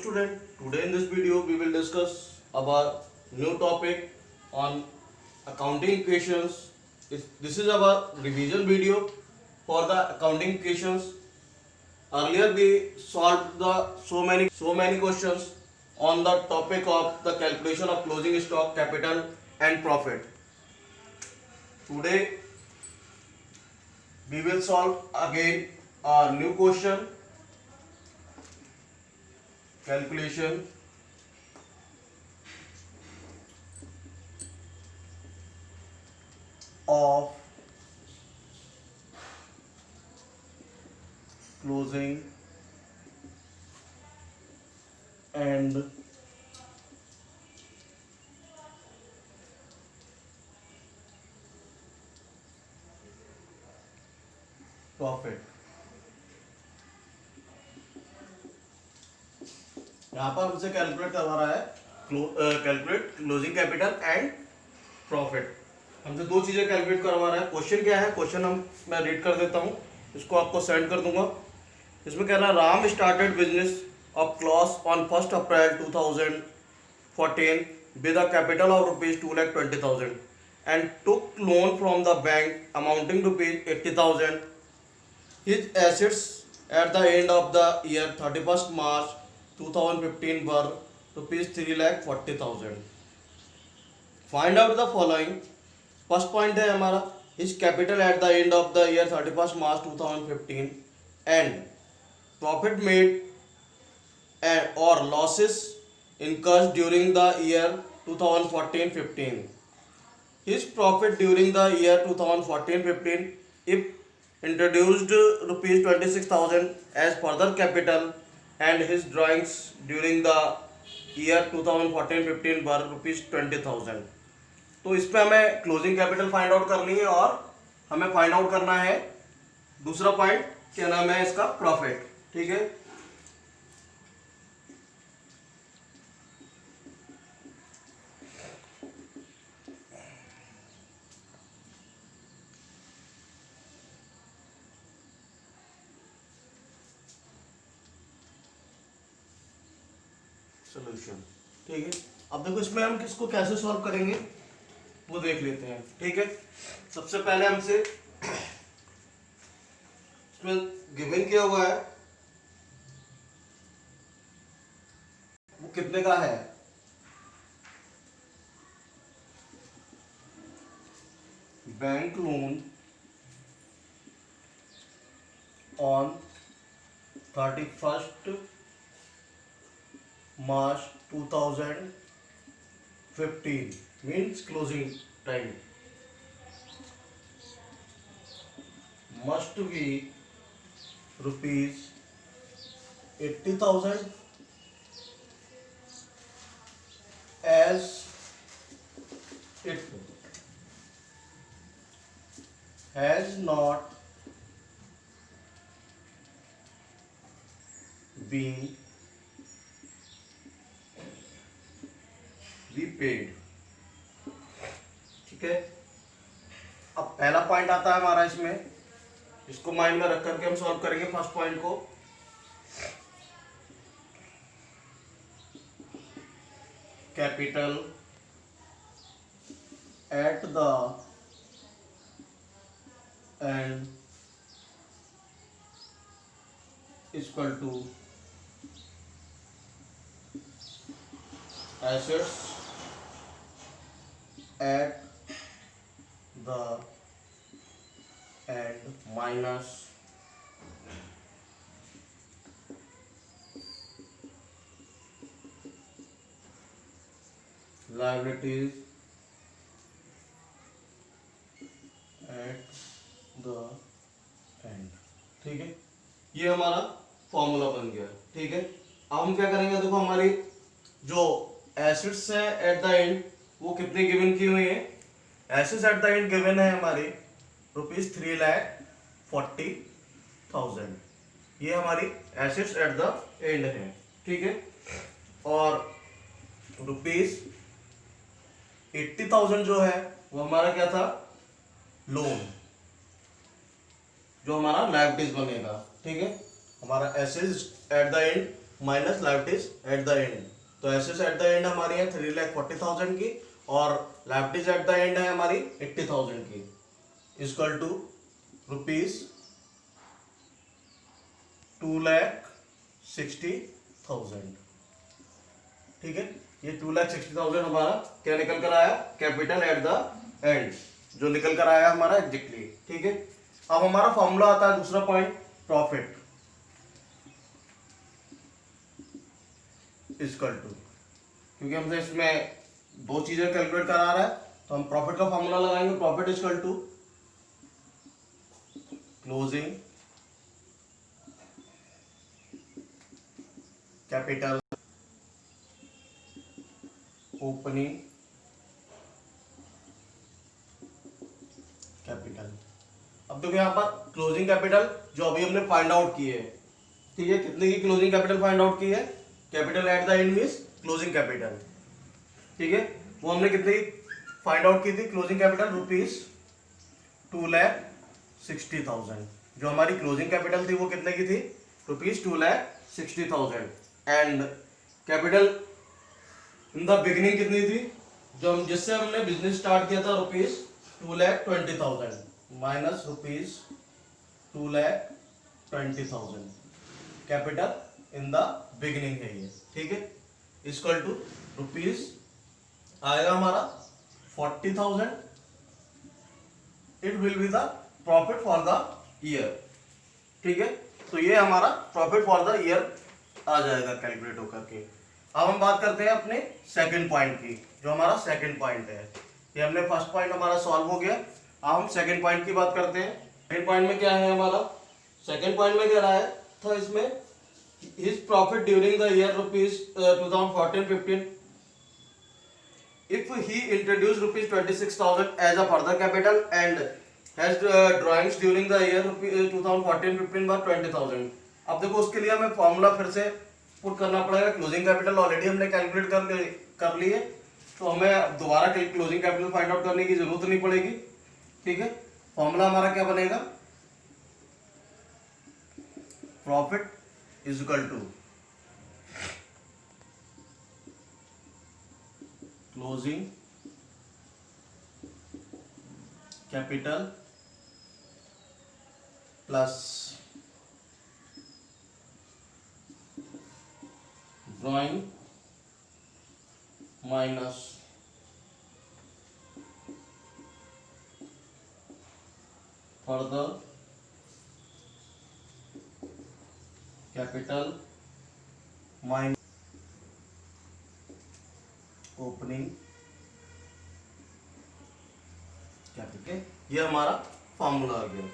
student, today in this video we will discuss about new topic on accounting equations. This is our revision video for the accounting equations. Earlier we solved the so many questions on the topic of the calculation of closing stock, capital and profit. Today we will solve again a new question, calculation of closing and profit. यहाँ पर हमसे calculate करवा रहा है calculate closing capital and profit. हमसे दो चीजें calculate करवा रहा है। क्वेश्चन क्या है, क्वेश्चन मैं रीड कर देता हूँ, इसको आपको सेंड कर दूंगा। इसमें कह रहा है Ram started business of cloth on 1 April 2014 with a capital of rupees 2,20,000 and took loan from the bank amounting to rupees 80,000. His assets at the end of the year 31st March 2015 were rupees 3,40,000. Find out the following. First point है हमारा his capital at the end of the year 31st March 2015 and profit made or losses incurred during the year 2014-15. His profit during the year 2014-15 if introduced rupees 26,000 as further capital and his drawings during the year 2014-15 were rupees 20,000. तो इस पे हमें closing capital find out करनी है और हमें find out करना है दूसरा पॉइंट क्या नाम है इसका, प्रॉफिट। ठीक है, सोल्यूशन। ठीक है, अब देखो इसमें हम किसको कैसे सॉल्व करेंगे वो देख लेते हैं। ठीक है, सबसे पहले हमसे इसमें गिवन किया हुआ है वो कितने का है, bank loan on 31st March 2015 means closing time must be rupees 80,000 as it has not been repaid। ठीक है, अब पहला पॉइंट आता है हमारा इसमें, इसको माइंड में रख करके हम सॉल्व करेंगे फर्स्ट पॉइंट को। Capital at the end equal to assets at the end minus liabilities at the end। ठीक है, ये हमारा फॉर्मूला बन गया। ठीक है, अब हम क्या करेंगे, देखो हमारी जो एसेट्स है एट द एंड वो कितने गिवन की हुई है, assets at the and given है हमारी रुपीज 3,40,000। ये हमारी एसेट्स एट द एंड है। ठीक है, और रुपीज 80,000 जो है वो हमारा क्या था, लोन, जो हमारा लायबिलिटीज बनेगा। ठीक है, हमारा assets at the end minus liabilities eight the and. तो एसेट्स एट द एंड हमारी है 3,40,000 की और लाइबिलिटीज एट द एंड है हमारी 80,000 की, इक्वल टू ₹2,60,000। ठीक है, ये 2,60,000 हमारा क्या निकल कर आया, कैपिटल एट द एंड, जो निकल कर आया हमारा एग्जैक्टली। ठीक है, अब हमारा फॉर्मूला आता है दूसरा पॉइंट, प्रॉफिट इक्वल टू, क्योंकि हमसे इसमें दो चीजें कैलकुलेट करा रहा है तो हम प्रॉफिट का फॉर्मूला लगाएंगे। Profit equal to closing capital opening capital. अब देखो यहाँ पर क्लोजिंग कैपिटल जो अभी हमने फाइंड आउट की है, ठीक है, कितने की क्लोजिंग कैपिटल फाइंड आउट की है, capital at the and means closing capital. ठीक है, वो हमने कितने की फाइंड आउट की थी, क्लोजिंग कैपिटल ₹2,60,000। जो हमारी क्लोजिंग कैपिटल थी वो कितने की थी, ₹2,60,000। And capital in the beginning कितनी थी, जो हम जिससे हमने बिजनेस स्टार्ट किया था, ₹2,20,000 minus ₹2,20,000 capital in the beginning है ये। ठीक है, इक्वल टू रुपीज आएगा हमारा 40,000। It will be the profit for the year. ठीक है, तो ये हमारा प्रॉफिट फॉर द ईयर आ जाएगा कैलकुलेट होकर के। अब हम बात करते हैं अपने सेकंड पॉइंट की, जो हमारा सेकंड पॉइंट है। ये हमने फर्स्ट पॉइंट हमारा सॉल्व हो गया, अब हम सेकंड पॉइंट की बात करते हैं। सेकंड पॉइंट में क्या है हमारा, सेकंड पॉइंट में क्या रहा है, तो इसमें his profit during the year ₹2014-15 if he introduced ₹26,000 as a further capital and has drawings during the year 2014-15 were 20,000। अब देखो उसके लिए हमें फॉर्मूला फिर से पुट करना पड़ेगा। क्लोजिंग कैपिटल ऑलरेडी हमने कैलकुलेट कर लिए, तो हमें दोबारा क्लोजिंग कैपिटल फाइंड आउट करने की जरूरत नहीं पड़ेगी। ठीक है, फॉर्मूला हमारा क्या बनेगा, profit is equal to closing capital plus drawing minus further capital minus opening capital. ये हमारा फॉर्मूला आ गया।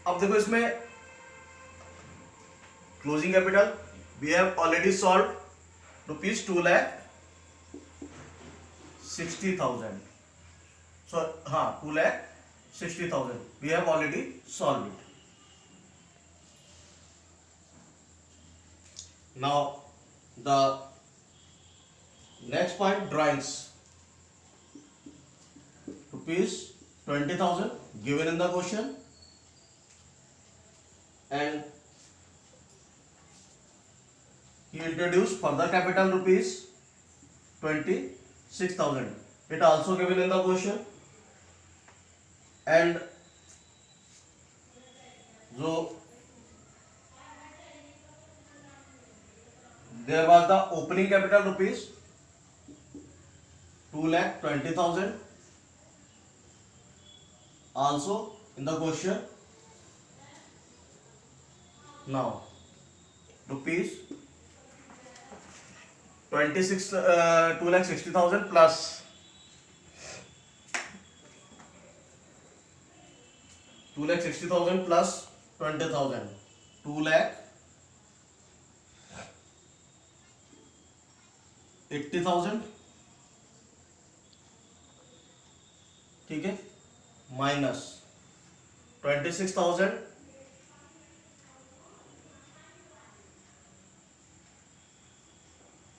अब देखो इसमें closing capital we have already solve ₹2,60,000। So हाँ, 2,60,000 we have already solve it. Now the next point, drawings, ₹20,000 given in the question, and he introduced further capital ₹26,000, it also given in the question, and जो there was the opening capital ₹2,20,000 also in the question. Now ₹2,60,000 plus ₹2,60,000 plus 20,000, 2,80,000। ठीक है, minus 26,000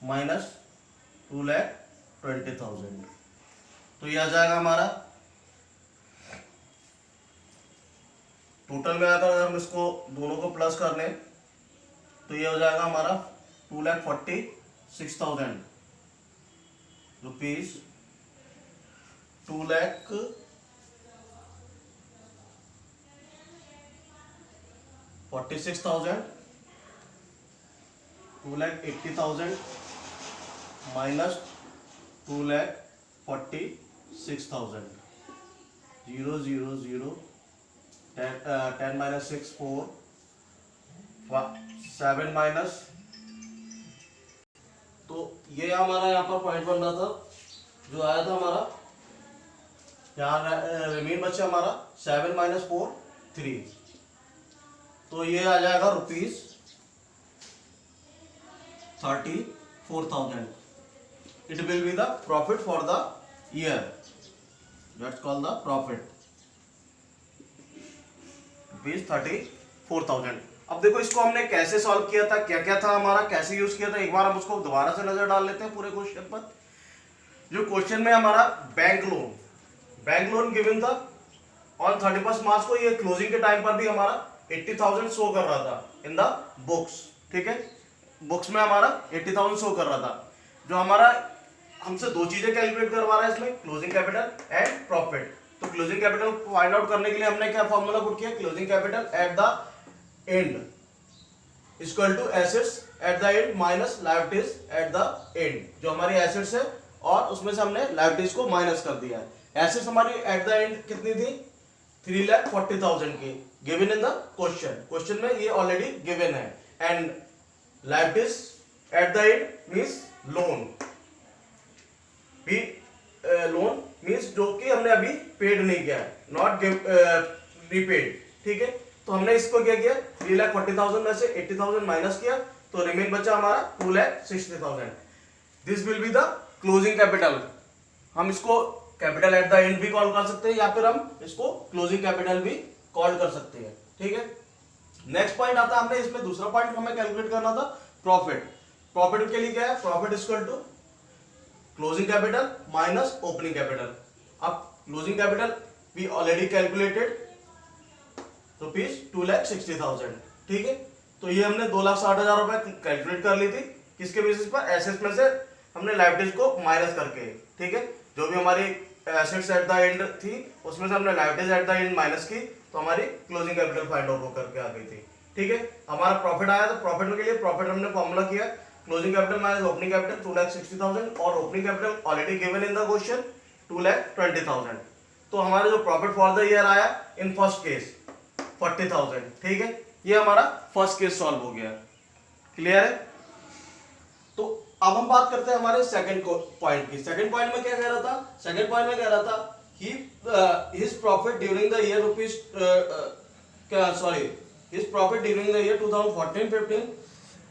minus 2,20,000। तो ये आ जाएगा हमारा total में। अगर हम इसको दोनों को प्लस कर लें तो ये हो जाएगा हमारा 2,46,000 रुपीज, 2,46,000, 2,80,000 माइनस 2,46,000, 0 0 0, 10 माइनस 6 4, 7 माइनस, तो ये हमारा यहाँ पर पॉइंट बन रहा था, जो आया था हमारा यहाँ रिमेन बचा हमारा 7 माइनस 4 3, तो ये आ जाएगा rupees 34,000. It will be the profit for the year. That's called the profit. Rupees 34,000. अब देखो इसको हमने कैसे सॉल्व किया था, क्या क्या था हमारा, कैसे यूज किया था, एक बार हम उसको दोबारा से नजर डाल लेते हैं पूरे क्वेश्चन पर. जो क्वेश्चन में हमारा बैंक लोन गिवन था ऑन 31 मार्च को, ये क्लोजिंग के टाइम पर भी हमारा 80,000 शो कर रहा था इन द बुक्स. ठीक है, बुक्स में हमारा 80,000 शो कर रहा था. जो हमारा हमसे दो चीजें कैलकुलेट करवा रहा है इसमें, क्लोजिंग कैपिटल एंड प्रॉफिट. तो क्लोजिंग कैपिटल फाइंड आउट करने के लिए हमने क्या फॉर्मूला पुट किया, closing capital at the end equal to assets at the end minus liabilities at the end. जो हमारी एसेट्स है और उसमें से हमने लायबिलिटीज को माइनस कर दिया है. एसेट्स हमारी एट द एंड कितनी थी, 3,40,000 की, गिवन इन द क्वेश्चन में ये ऑलरेडी गिवन है. And liabilities at the and means loan, loan means जो कि हमने अभी पेड नहीं किया है, नॉट रीपेड. ठीक है, तो हमने इसको क्या किया, 3,40,000 में से 80,000 माइनस किया, तो रिमेन बचा हमारा 2,60,000. This will be the closing capital. हम इसको कैपिटल एट द एंड भी कॉल कर सकते हैं या फिर हम इसको क्लोजिंग कैपिटल भी कॉल कर सकते हैं. ठीक है, नेक्स्ट पॉइंट आता है, हमने इसमें दूसरा पॉइंट हमें कैलकुलेट करना था प्रॉफिट. प्रॉफिट के लिए क्या है, profit equal to closing capital minus opening capital. अब closing capital we already calculated rupees 2,60,000. ठीक है, तो ये हमने 2,60,000 रुपए कैलकुलेट कर ली थी, किसके बेसिस पर, एसेट्स में से हमने लायबिलिटीज को माइनस करके. ठीक है, जो भी हमारी एसेट्स एट द एंड थी उसमें से हमने liabilities at the end minus की, तो हमारी क्लोजिंग कैपिटल फाइंड आउट करके आ गई थी. ठीक है, हमारा प्रॉफिट आया, तो प्रॉफिट के लिए प्रॉफिट हमने फॉर्मूला किया, closing capital minus opening capital 2,60,000, और opening capital already given in the question 2,20,000. तो हमारा जो प्रॉफिट फॉर द ईयर आया इन फर्स्ट केस 40,000. ठीक है, ये हमारा फर्स्ट केस सॉल्व हो गया. क्लियर है. तो अब हम बात करते हैं हमारे सेकंड पॉइंट की. सेकंड पॉइंट में क्या कह रहा था, सेकंड पॉइंट में कह रहा था कि his profit during the year rupees his profit during the year 2014-15,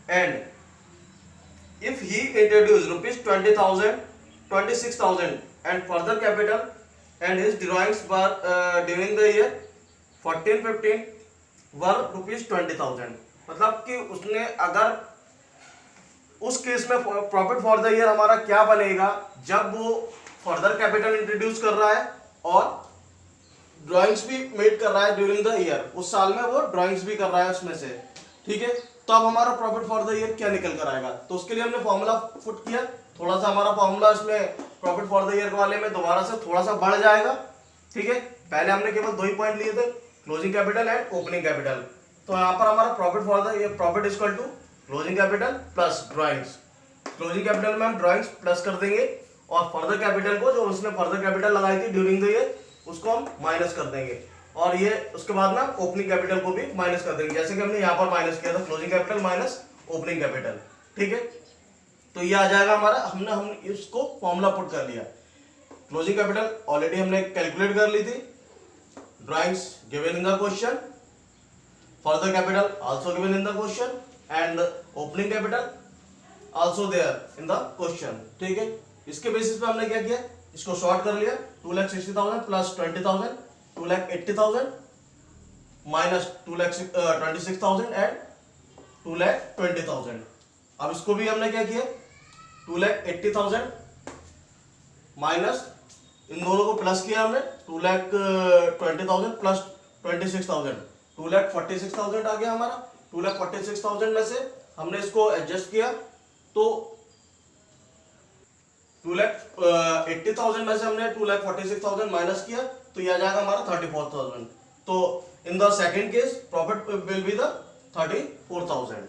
and if he introduced rupees 20,000, 26,000 and further capital, and his drawings were during the year 14-15 were rupees 20,000. मतलब कि उसने अगर उस केस में प्रॉफिट फॉर द ईयर हमारा क्या बनेगा, जब वो फर्दर कैपिटल इंट्रोड्यूस कर रहा है और ड्राइंग्स भी मेड कर रहा है ड्यूरिंग द ईयर, उस साल में वो ड्राइंग्स भी कर रहा है उसमें से. ठीक है, तो अब हमारा प्रॉफिट फॉर द ईयर क्या निकल कर आएगा, तो उसके लिए हमने फॉर्मूला पुट किया. थोड़ा सा हमारा फॉर्मूला इसमें प्रॉफिट फॉर द ईयर वाले में दोबारा से थोड़ा सा बढ़ जाएगा. ठीक है, पहले हमने केवल दो ही पॉइंट लिए थे, closing capital and opening capital. तो यहाँ पर हमारा profit for the year, profit equal to closing capital plus drawings. Closing capital में हम ड्राइंग्स प्लस कर देंगे और फर्दर कैपिटल को, जो उसने फर्दर कैपिटल लगाई थी ड्यूरिंग द ईयर, उसको हम माइनस कर देंगे. और ये उसके बाद ना ओपनिंग कैपिटल को भी माइनस कर देंगे, जैसे कि हमने यहाँ पर माइनस किया था, closing capital minus opening capital. ठीक है, तो ये आ जाएगा हमारा, हम इसको फॉर्मूला पुट कर लिया. क्लोजिंग कैपिटल ऑलरेडी हमने कैलकुलेट कर ली थी, drawings given in the question, further capital also given in the question, and opening capital also there in the question. ठीक है, इसके बेसिस पे हमने क्या किया, इसको शॉर्ट कर लिया. 2,60,000 प्लस 20,000 2,80,000 माइनस 2,26,000 एंड 2,20,000. अब इसको भी हमने क्या किया, 2,80,000 माइनस इन दोनों को प्लस किया हमने, 2,20,000 प्लस 26,000, 2,46,000 आ गया हमारा. 2,46,000 में से हमने इसको एडजस्ट किया तो 2,80,000 में से हमने 2,46,000 माइनस किया तो यह आ जाएगा हमारा 34,000। तो in the second case profit will be the 34,000।